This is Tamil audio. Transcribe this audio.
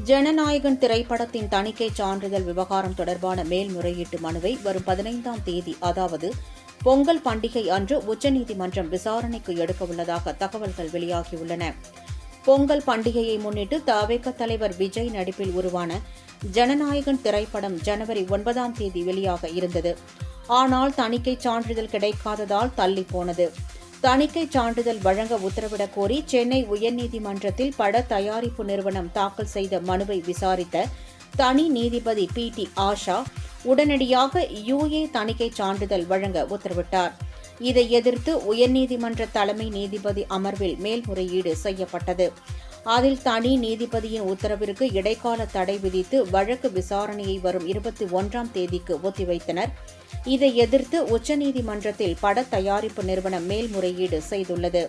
ஜனநாயகன் திரைப்படத்தின் தணிக்கை சான்றிதழ் விவகாரம் தொடர்பான மேல்முறையீட்டு மனுவை வரும் 15ஆம் தேதி, அதாவது பொங்கல் பண்டிகை அன்று உச்சநீதிமன்றம் விசாரணைக்கு எடுக்கவுள்ளதாக தகவல்கள் வெளியாகியுள்ளன. பொங்கல் பண்டிகையை முன்னிட்டு தவேக தலைவர் விஜய் நடிப்பில் உருவான ஜனநாயகன் திரைப்படம் ஜனவரி 9ஆம் தேதி வெளியாக இருந்தது. ஆனால் தணிக்கை சான்றிதழ் கிடைக்காததால் தள்ளிப்போனது. தணிக்கை சான்றிதழ் வழங்க உத்தரவிடக் கோரி சென்னை உயர்நீதிமன்றத்தில் பட தயாரிப்பு நிறுவனம் தாக்கல் செய்த மனுவை விசாரித்த தனி நீதிபதி PT ஆஷா உடனடியாக UA தணிக்கை சான்றிதழ் வழங்க உத்தரவிட்டார். இதை எதிர்த்து உயர்நீதிமன்ற தலைமை நீதிபதி அமர்வில் மேல்முறையீடு செய்யப்பட்டது. அதில் தனி நீதிபதியின் உத்தரவிற்கு இடைக்கால தடை விதித்து வழக்கு விசாரணையை வரும் 21ஆம் தேதிக்கு ஒத்திவைத்தனர். இதை எதிர்த்து உச்சநீதிமன்றத்தில் பட தயாரிப்பு நிறுவனம் மேல்முறையீடு செய்துள்ளது.